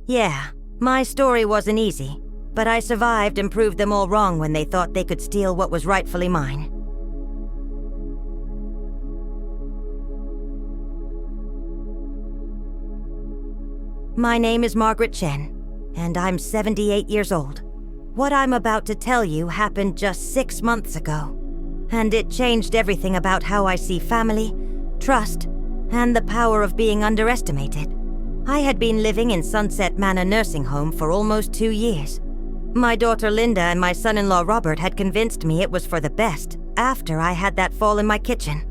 Yeah, my story wasn't easy, but I survived and proved them all wrong when they thought they could steal what was rightfully mine. My name is Margaret Chen, and I'm 78 years old. What I'm about to tell you happened just 6 months ago, and it changed everything about how I see family, trust, and the power of being underestimated. I had been living in Sunset Manor nursing home for almost 2 years. My daughter Linda and my son-in-law Robert had convinced me it was for the best after I had that fall in my kitchen.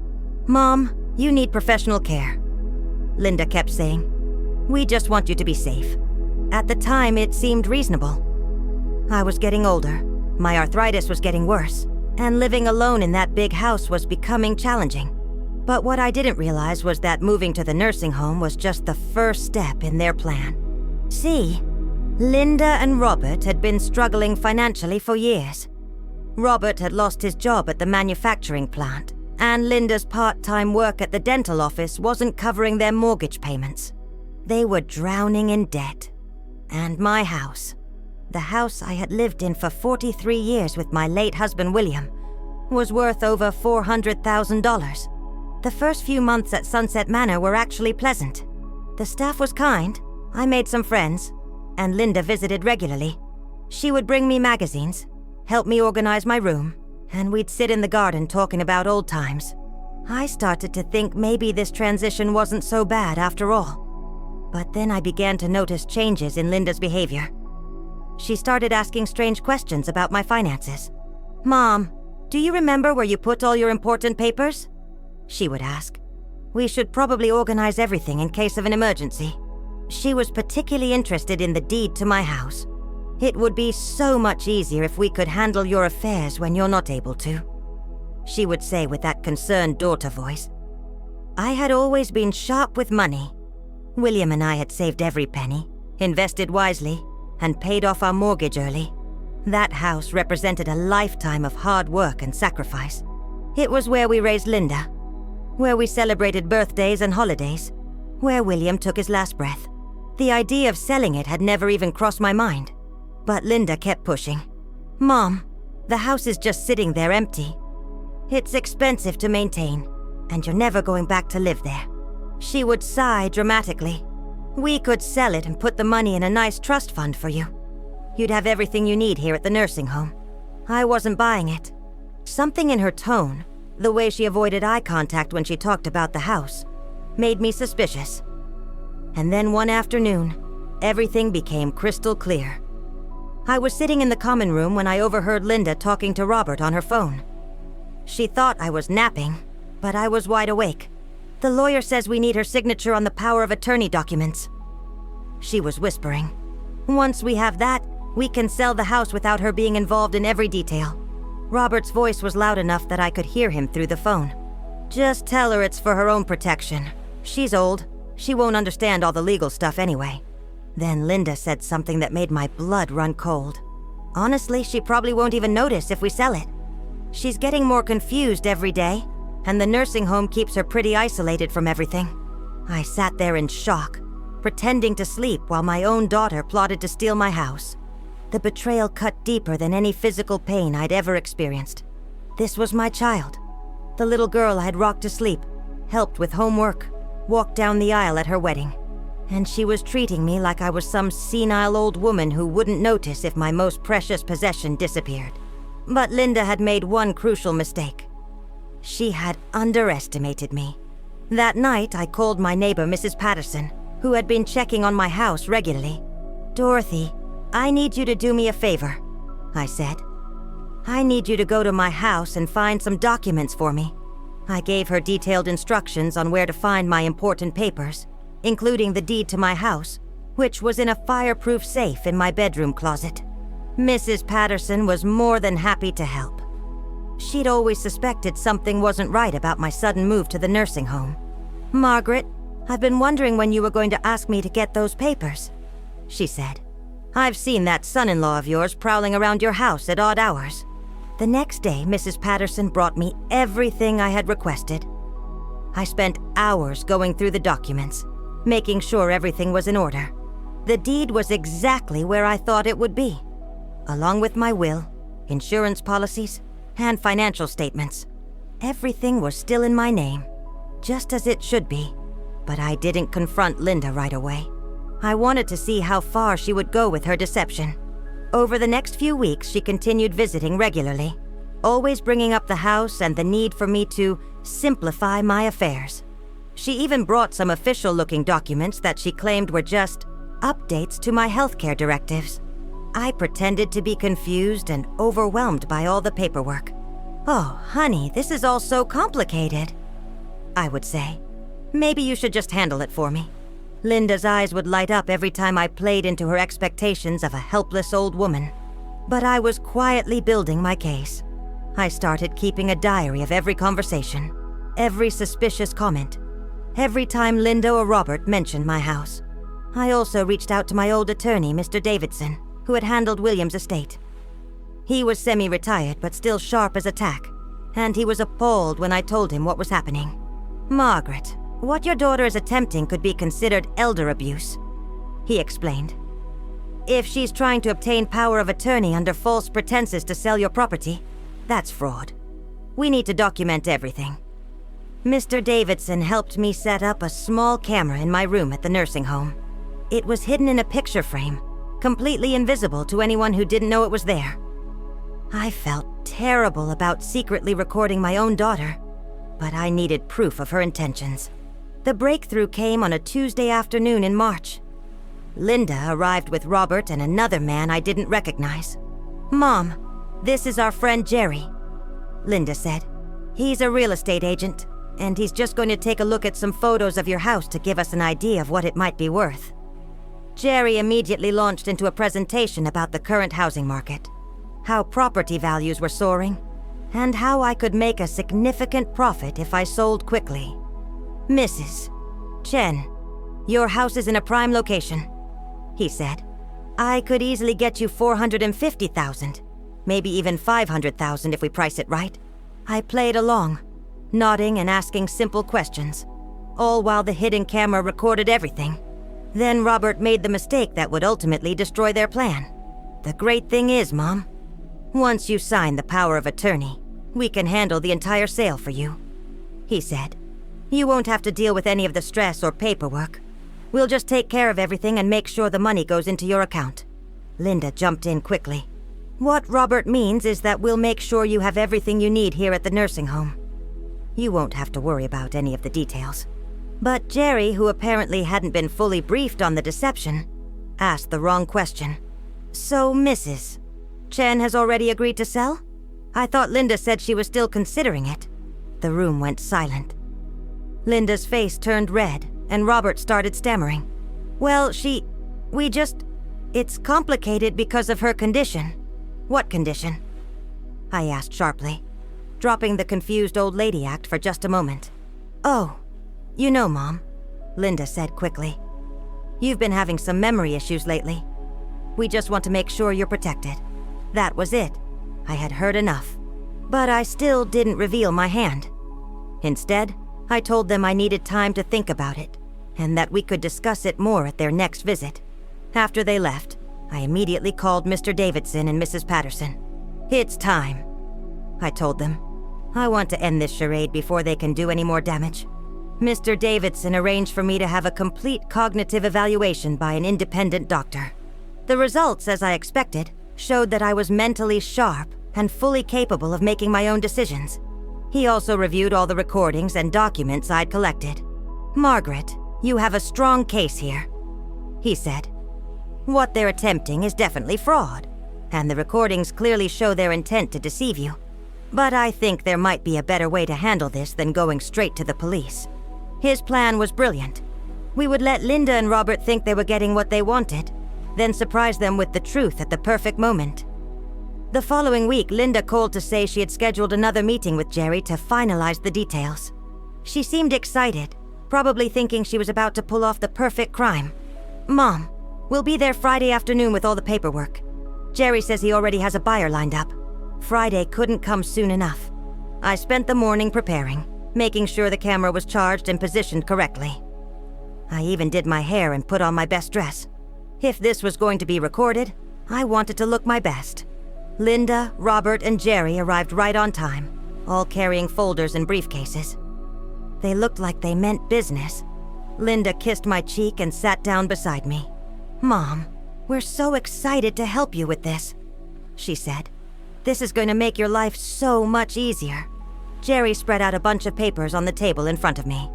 "Mom, you need professional care," Linda kept saying. "We just want you to be safe." At the time, it seemed reasonable. I was getting older, my arthritis was getting worse, and living alone in that big house was becoming challenging. But what I didn't realize was that moving to the nursing home was just the first step in their plan. See, Linda and Robert had been struggling financially for years. Robert had lost his job at the manufacturing plant, and Linda's part-time work at the dental office wasn't covering their mortgage payments. They were drowning in debt. And my house, the house I had lived in for 43 years with my late husband William, was worth over $400,000. The first few months at Sunset Manor were actually pleasant. The staff was kind, I made some friends, and Linda visited regularly. She would bring me magazines, help me organize my room, and we'd sit in the garden talking about old times. I started to think maybe this transition wasn't so bad after all. But then I began to notice changes in Linda's behavior. She started asking strange questions about my finances. "Mom, do you remember where you put all your important papers?" she would ask. "We should probably organize everything in case of an emergency." She was particularly interested in the deed to my house. "It would be so much easier if we could handle your affairs when you're not able to," she would say with that concerned daughter voice. I had always been sharp with money. William and I had saved every penny, invested wisely, and paid off our mortgage early. That house represented a lifetime of hard work and sacrifice. It was where we raised Linda, where we celebrated birthdays and holidays, where William took his last breath. The idea of selling it had never even crossed my mind. But Linda kept pushing. "Mom, the house is just sitting there empty. It's expensive to maintain, and you're never going back to live there." She would sigh dramatically. "We could sell it and put the money in a nice trust fund for you. You'd have everything you need here at the nursing home." I wasn't buying it. Something in her tone, the way she avoided eye contact when she talked about the house, made me suspicious. And then one afternoon, everything became crystal clear. I was sitting in the common room when I overheard Linda talking to Robert on her phone. She thought I was napping, but I was wide awake. "The lawyer says we need her signature on the power of attorney documents," she was whispering. "Once we have that, we can sell the house without her being involved in every detail." Robert's voice was loud enough that I could hear him through the phone. "Just tell her it's for her own protection. She's old. She won't understand all the legal stuff anyway." Then Linda said something that made my blood run cold. "Honestly, she probably won't even notice if we sell it. She's getting more confused every day, and the nursing home keeps her pretty isolated from everything." I sat there in shock, pretending to sleep while my own daughter plotted to steal my house. The betrayal cut deeper than any physical pain I'd ever experienced. This was my child, the little girl I had rocked to sleep, helped with homework, walked down the aisle at her wedding. And she was treating me like I was some senile old woman who wouldn't notice if my most precious possession disappeared. But Linda had made one crucial mistake. She had underestimated me. That night, I called my neighbor, Mrs. Patterson, who had been checking on my house regularly. "Dorothy, I need you to do me a favor," I said. "I need you to go to my house and find some documents for me." I gave her detailed instructions on where to find my important papers, including the deed to my house, which was in a fireproof safe in my bedroom closet. Mrs. Patterson was more than happy to help. She'd always suspected something wasn't right about my sudden move to the nursing home. "Margaret, I've been wondering when you were going to ask me to get those papers," she said. "I've seen that son-in-law of yours prowling around your house at odd hours." The next day, Mrs. Patterson brought me everything I had requested. I spent hours going through the documents, making sure everything was in order. The deed was exactly where I thought it would be, along with my will, insurance policies, and financial statements. Everything was still in my name, just as it should be. But I didn't confront Linda right away. I wanted to see how far she would go with her deception. Over the next few weeks, she continued visiting regularly, always bringing up the house and the need for me to simplify my affairs. She even brought some official-looking documents that she claimed were just updates to my healthcare directives. I pretended to be confused and overwhelmed by all the paperwork. "Oh, honey, this is all so complicated," I would say. "Maybe you should just handle it for me." Linda's eyes would light up every time I played into her expectations of a helpless old woman. But I was quietly building my case. I started keeping a diary of every conversation, every suspicious comment, every time Linda or Robert mentioned my house. I also reached out to my old attorney, Mr. Davidson, who had handled William's estate. He was semi-retired but still sharp as a tack, and he was appalled when I told him what was happening. "Margaret, what your daughter is attempting could be considered elder abuse," he explained. "If she's trying to obtain power of attorney under false pretenses to sell your property, that's fraud. We need to document everything." Mr. Davidson helped me set up a small camera in my room at the nursing home. It was hidden in a picture frame, completely invisible to anyone who didn't know it was there. I felt terrible about secretly recording my own daughter, but I needed proof of her intentions. The breakthrough came on a Tuesday afternoon in March. Linda arrived with Robert and another man I didn't recognize. "Mom, this is our friend Jerry," Linda said. "He's a real estate agent, and he's just going to take a look at some photos of your house to give us an idea of what it might be worth." Jerry immediately launched into a presentation about the current housing market, how property values were soaring, and how I could make a significant profit if I sold quickly. "Mrs. Chen, your house is in a prime location," he said. "I could easily get you $450,000, maybe even $500,000 if we price it right." I played along, nodding and asking simple questions, all while the hidden camera recorded everything. Then Robert made the mistake that would ultimately destroy their plan. "The great thing is, Mom, once you sign the power of attorney, we can handle the entire sale for you," he said. "You won't have to deal with any of the stress or paperwork. We'll just take care of everything and make sure the money goes into your account." Linda jumped in quickly. "What Robert means is that we'll make sure you have everything you need here at the nursing home. You won't have to worry about any of the details." But Jerry, who apparently hadn't been fully briefed on the deception, asked the wrong question. "So, Mrs. Chen has already agreed to sell? I thought Linda said she was still considering it." The room went silent. Linda's face turned red, and Robert started stammering. "Well, it's complicated because of her condition." "What condition?" I asked sharply, dropping the confused old lady act for just a moment. "Oh, you know, Mom," Linda said quickly. "You've been having some memory issues lately. We just want to make sure you're protected." That was it. I had heard enough. But I still didn't reveal my hand. Instead, I told them I needed time to think about it, and that we could discuss it more at their next visit. After they left, I immediately called Mr. Davidson and Mrs. Patterson. "It's time," I told them. "I want to end this charade before they can do any more damage." Mr. Davidson arranged for me to have a complete cognitive evaluation by an independent doctor. The results, as I expected, showed that I was mentally sharp and fully capable of making my own decisions. He also reviewed all the recordings and documents I'd collected. "Margaret, you have a strong case here," he said. "What they're attempting is definitely fraud, and the recordings clearly show their intent to deceive you. But I think there might be a better way to handle this than going straight to the police." His plan was brilliant. We would let Linda and Robert think they were getting what they wanted, then surprise them with the truth at the perfect moment. The following week, Linda called to say she had scheduled another meeting with Jerry to finalize the details. She seemed excited, probably thinking she was about to pull off the perfect crime. "Mom, we'll be there Friday afternoon with all the paperwork. Jerry says he already has a buyer lined up." Friday couldn't come soon enough. I spent the morning preparing, making sure the camera was charged and positioned correctly. I even did my hair and put on my best dress. If this was going to be recorded, I wanted to look my best. Linda, Robert, and Jerry arrived right on time, all carrying folders and briefcases. They looked like they meant business. Linda kissed my cheek and sat down beside me. "Mom, we're so excited to help you with this," she said. "This is going to make your life so much easier." Jerry spread out a bunch of papers on the table in front of me.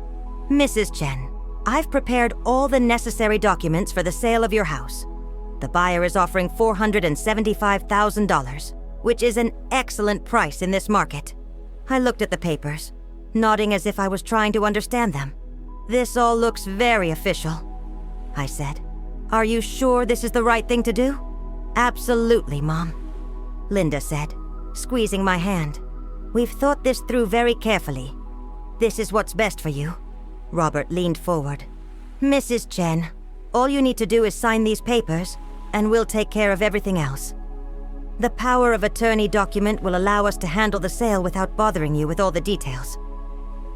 "Mrs. Chen, I've prepared all the necessary documents for the sale of your house. The buyer is offering $475,000, which is an excellent price in this market." I looked at the papers, nodding as if I was trying to understand them. "This all looks very official," I said. "Are you sure this is the right thing to do?" "Absolutely, Mom," Linda said, squeezing my hand. "We've thought this through very carefully. This is what's best for you." Robert leaned forward. "Mrs. Chen, all you need to do is sign these papers, and we'll take care of everything else. The power of attorney document will allow us to handle the sale without bothering you with all the details."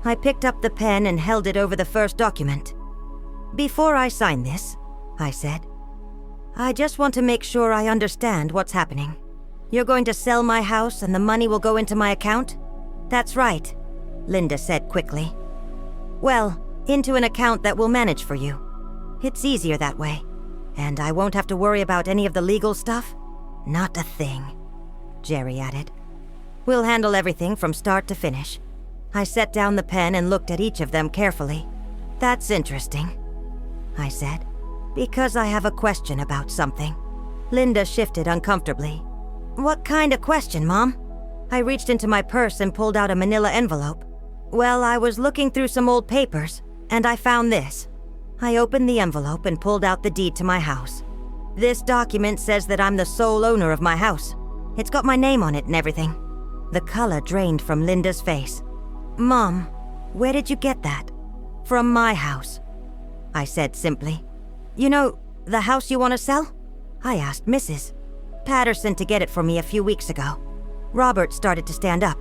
I picked up the pen and held it over the first document. "Before I sign this," I said, "I just want to make sure I understand what's happening. You're going to sell my house and the money will go into my account?" "That's right," Linda said quickly. "Well, into an account that we'll manage for you. It's easier that way, and I won't have to worry about any of the legal stuff." "Not a thing," Jerry added. "We'll handle everything from start to finish." I set down the pen and looked at each of them carefully. "That's interesting," I said, "because I have a question about something." Linda shifted uncomfortably. "What kind of question, Mom?" I reached into my purse and pulled out a manila envelope. "Well, I was looking through some old papers, and I found this." I opened the envelope and pulled out the deed to my house. "This document says that I'm the sole owner of my house. It's got my name on it and everything." The color drained from Linda's face. "Mom, where did you get that?" "From my house," I said simply. "You know, the house you want to sell?" I asked Mrs. Patterson to get it for me a few weeks ago. Robert started to stand up.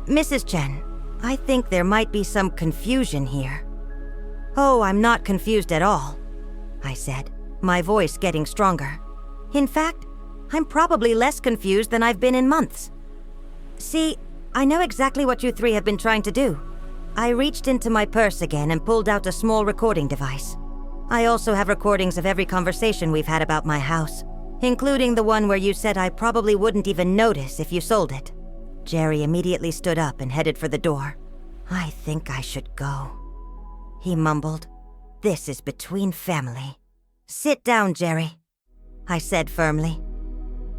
"Mrs. Chen, I think there might be some confusion here." "Oh, I'm not confused at all," I said, my voice getting stronger. "In fact, I'm probably less confused than I've been in months. See, I know exactly what you three have been trying to do." I reached into my purse again and pulled out a small recording device. I also have recordings of every conversation we've had about my house, including the one where you said I probably wouldn't even notice if you sold it. Jerry immediately stood up and headed for the door. "I think I should go," he mumbled. "This is between family." "Sit down, Jerry," I said firmly.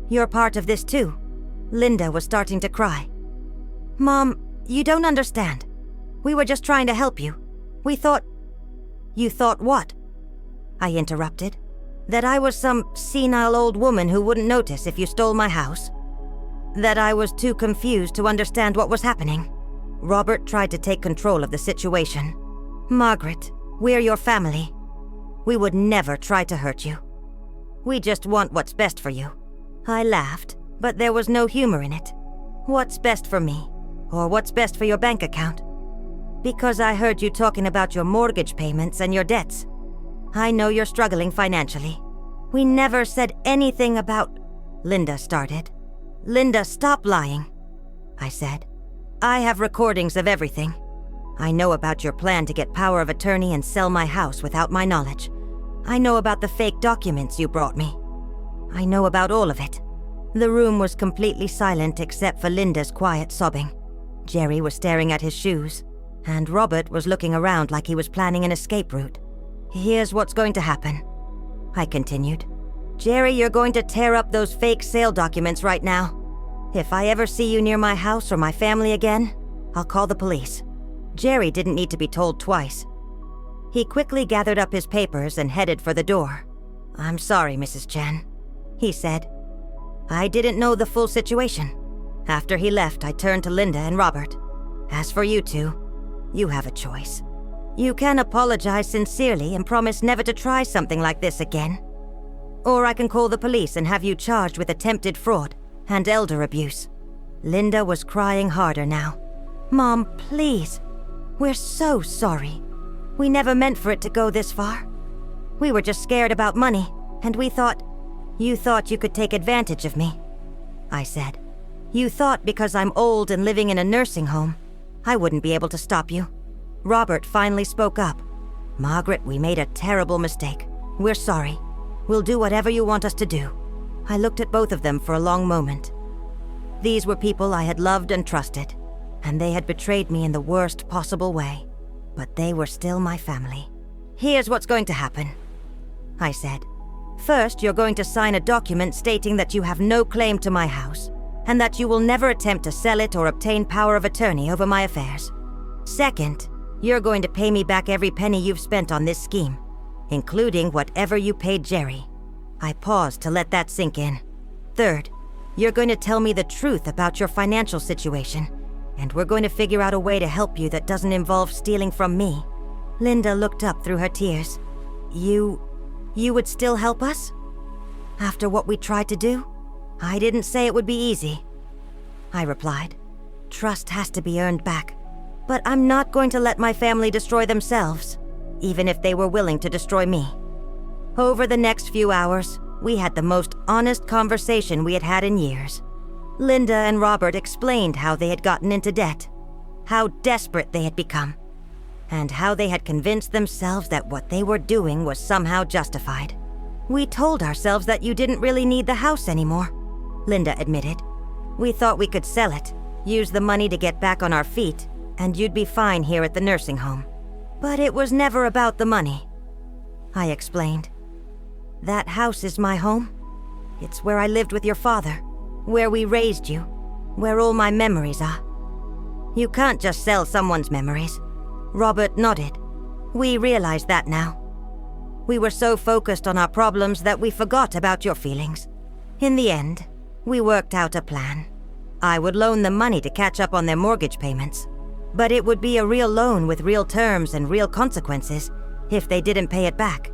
"You're part of this too." Linda was starting to cry. "Mom, you don't understand. We were just trying to help you. We thought—" "You thought what?" I interrupted. "That I was some senile old woman who wouldn't notice if you stole my house. That I was too confused to understand what was happening." Robert tried to take control of the situation. "Margaret, we're your family. We would never try to hurt you. We just want what's best for you." I laughed, but there was no humor in it. "What's best for me? Or what's best for your bank account?" "Because I heard you talking about your mortgage payments and your debts. I know you're struggling financially." "We never said anything about—" Linda started. "Linda, stop lying," I said. "I have recordings of everything. I know about your plan to get power of attorney and sell my house without my knowledge. I know about the fake documents you brought me. I know about all of it." The room was completely silent except for Linda's quiet sobbing. Jerry was staring at his shoes, and Robert was looking around like he was planning an escape route. "Here's what's going to happen," I continued. "Jerry, you're going to tear up those fake sale documents right now. If I ever see you near my house or my family again, I'll call the police." Jerry didn't need to be told twice. He quickly gathered up his papers and headed for the door. "I'm sorry, Mrs. Chen," he said. "I didn't know the full situation." After he left, I turned to Linda and Robert. "As for you two, you have a choice. You can apologize sincerely and promise never to try something like this again. Or I can call the police and have you charged with attempted fraud and elder abuse." Linda was crying harder now. "Mom, please. We're so sorry. We never meant for it to go this far. We were just scared about money, And we thought, you thought you could take advantage of me, I said. You thought because I'm old and living in a nursing home, I wouldn't be able to stop you. Robert finally spoke up. Margaret, we made a terrible mistake. We're sorry. We'll do whatever you want us to do. I looked at both of them for a long moment. These were people I had loved and trusted, and they had betrayed me in the worst possible way. But they were still my family. Here's what's going to happen, I said. First, you're going to sign a document stating that you have no claim to my house, and that you will never attempt to sell it or obtain power of attorney over my affairs. Second, you're going to pay me back every penny you've spent on this scheme, including whatever you paid Jerry. I paused to let that sink in. Third, you're going to tell me the truth about your financial situation, and we're going to figure out a way to help you that doesn't involve stealing from me. Linda looked up through her tears. You would still help us? After what we tried to do? I didn't say it would be easy, I replied. Trust has to be earned back, but I'm not going to let my family destroy themselves, even if they were willing to destroy me. Over the next few hours, we had the most honest conversation we had had in years. Linda and Robert explained how they had gotten into debt, how desperate they had become, and how they had convinced themselves that what they were doing was somehow justified. We told ourselves that you didn't really need the house anymore, Linda admitted. We thought we could sell it, use the money to get back on our feet, and you'd be fine here at the nursing home. But it was never about the money, I explained. That house is my home. It's where I lived with your father, where we raised you, where all my memories are. You can't just sell someone's memories. Robert nodded. We realize that now. We were so focused on our problems that we forgot about your feelings. In the end, we worked out a plan. I would loan them money to catch up on their mortgage payments, but it would be a real loan with real terms and real consequences if they didn't pay it back.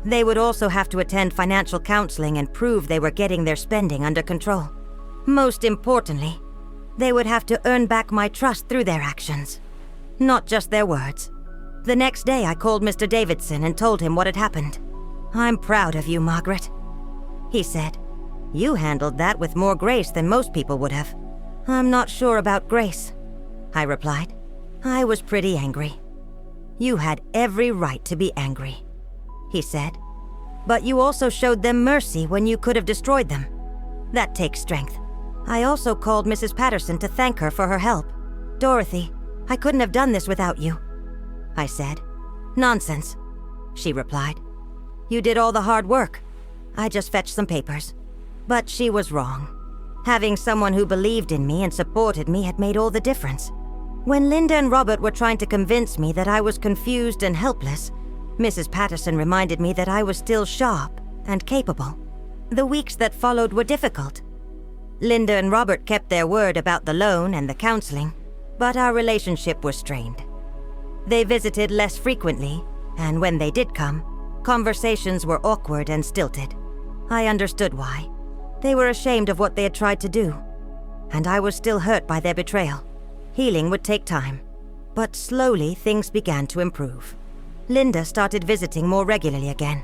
They would also have to attend financial counseling and prove they were getting their spending under control. Most importantly, they would have to earn back my trust through their actions, not just their words. The next day, I called Mr. Davidson and told him what had happened. I'm proud of you, Margaret, he said. You handled that with more grace than most people would have. I'm not sure about grace, I replied. I was pretty angry. You had every right to be angry, he said. But you also showed them mercy when you could have destroyed them. That takes strength. I also called Mrs. Patterson to thank her for her help. Dorothy, I couldn't have done this without you, I said. Nonsense, she replied. You did all the hard work. I just fetched some papers. But she was wrong. Having someone who believed in me and supported me had made all the difference. When Linda and Robert were trying to convince me that I was confused and helpless, Mrs. Patterson reminded me that I was still sharp and capable. The weeks that followed were difficult. Linda and Robert kept their word about the loan and the counseling, but our relationship was strained. They visited less frequently, and when they did come, conversations were awkward and stilted. I understood why. They were ashamed of what they had tried to do, and I was still hurt by their betrayal. Healing would take time, but slowly things began to improve. Linda started visiting more regularly again,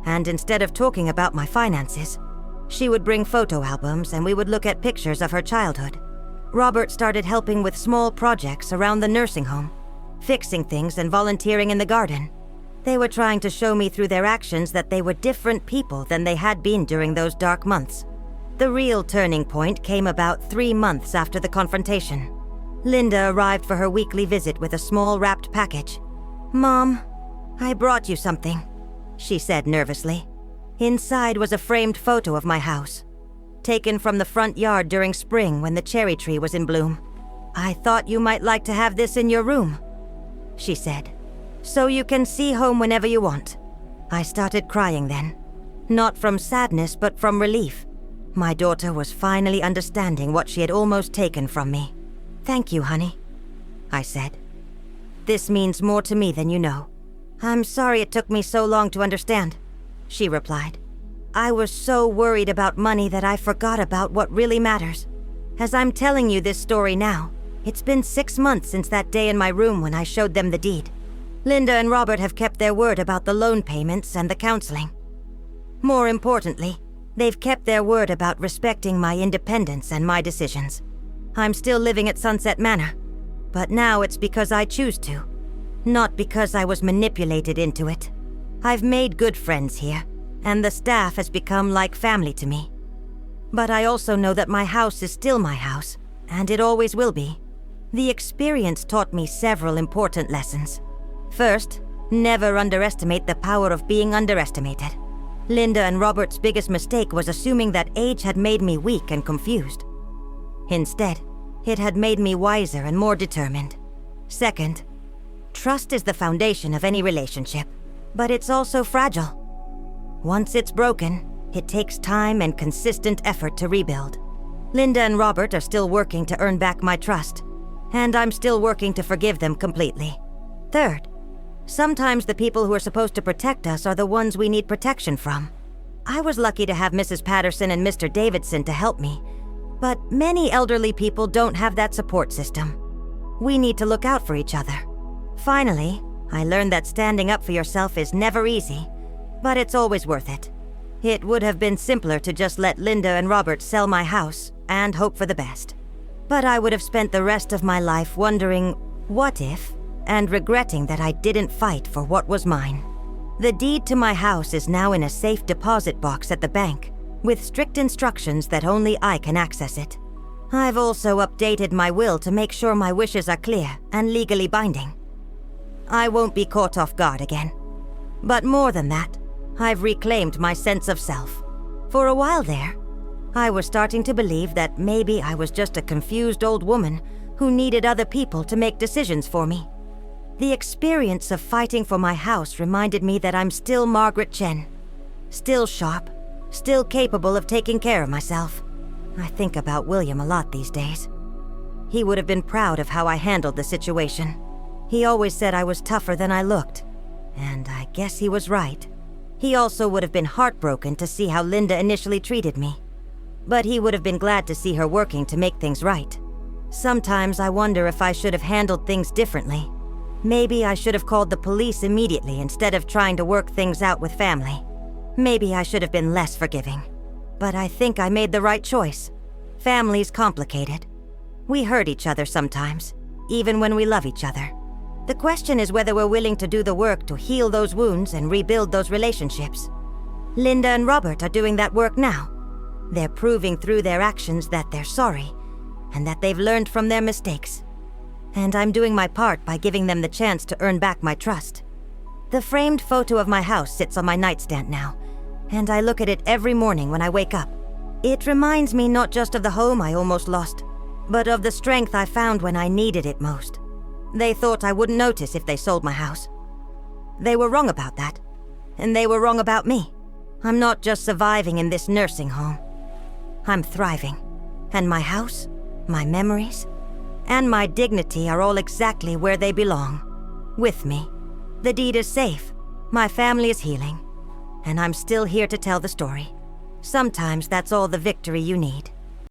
and instead of talking about my finances, she would bring photo albums and we would look at pictures of her childhood. Robert started helping with small projects around the nursing home, fixing things and volunteering in the garden. They were trying to show me through their actions that they were different people than they had been during those dark months. The real turning point came about 3 months after the confrontation. Linda arrived for her weekly visit with a small wrapped package. Mom, I brought you something, she said nervously. Inside was a framed photo of my house, taken from the front yard during spring when the cherry tree was in bloom. I thought you might like to have this in your room, she said, so you can see home whenever you want. I started crying then, not from sadness but from relief. My daughter was finally understanding what she had almost taken from me. Thank you, honey, I said. This means more to me than you know. I'm sorry it took me so long to understand, she replied. I was so worried about money that I forgot about what really matters. As I'm telling you this story now, it's been 6 months since that day in my room when I showed them the deed. Linda and Robert have kept their word about the loan payments and the counseling. More importantly, they've kept their word about respecting my independence and my decisions. I'm still living at Sunset Manor, but now it's because I choose to, not because I was manipulated into it. I've made good friends here, and the staff has become like family to me. But I also know that my house is still my house, and it always will be. The experience taught me several important lessons. First, never underestimate the power of being underestimated. Linda and Robert's biggest mistake was assuming that age had made me weak and confused. Instead, it had made me wiser and more determined. Second, trust is the foundation of any relationship, but it's also fragile. Once it's broken, it takes time and consistent effort to rebuild. Linda and Robert are still working to earn back my trust, and I'm still working to forgive them completely. Third, sometimes the people who are supposed to protect us are the ones we need protection from. I was lucky to have Mrs. Patterson and Mr. Davidson to help me, but many elderly people don't have that support system. We need to look out for each other. Finally, I learned that standing up for yourself is never easy, but it's always worth it. It would have been simpler to just let Linda and Robert sell my house and hope for the best. But I would have spent the rest of my life wondering, what if, and regretting that I didn't fight for what was mine. The deed to my house is now in a safe deposit box at the bank, with strict instructions that only I can access it. I've also updated my will to make sure my wishes are clear and legally binding. I won't be caught off guard again. But more than that, I've reclaimed my sense of self. For a while there, I was starting to believe that maybe I was just a confused old woman who needed other people to make decisions for me. The experience of fighting for my house reminded me that I'm still Margaret Chen. Still sharp, still capable of taking care of myself. I think about William a lot these days. He would have been proud of how I handled the situation. He always said I was tougher than I looked, and I guess he was right. He also would have been heartbroken to see how Linda initially treated me. But he would have been glad to see her working to make things right. Sometimes I wonder if I should have handled things differently. Maybe I should have called the police immediately instead of trying to work things out with family. Maybe I should have been less forgiving. But I think I made the right choice. Family's complicated. We hurt each other sometimes, even when we love each other. The question is whether we're willing to do the work to heal those wounds and rebuild those relationships. Linda and Robert are doing that work now. They're proving through their actions that they're sorry, and that they've learned from their mistakes. And I'm doing my part by giving them the chance to earn back my trust. The framed photo of my house sits on my nightstand now, and I look at it every morning when I wake up. It reminds me not just of the home I almost lost, but of the strength I found when I needed it most. They thought I wouldn't notice if they sold my house. They were wrong about that, and they were wrong about me. I'm not just surviving in this nursing home. I'm thriving, and my house, my memories, and my dignity are all exactly where they belong. With me. The deed is safe, my family is healing, and I'm still here to tell the story. Sometimes that's all the victory you need.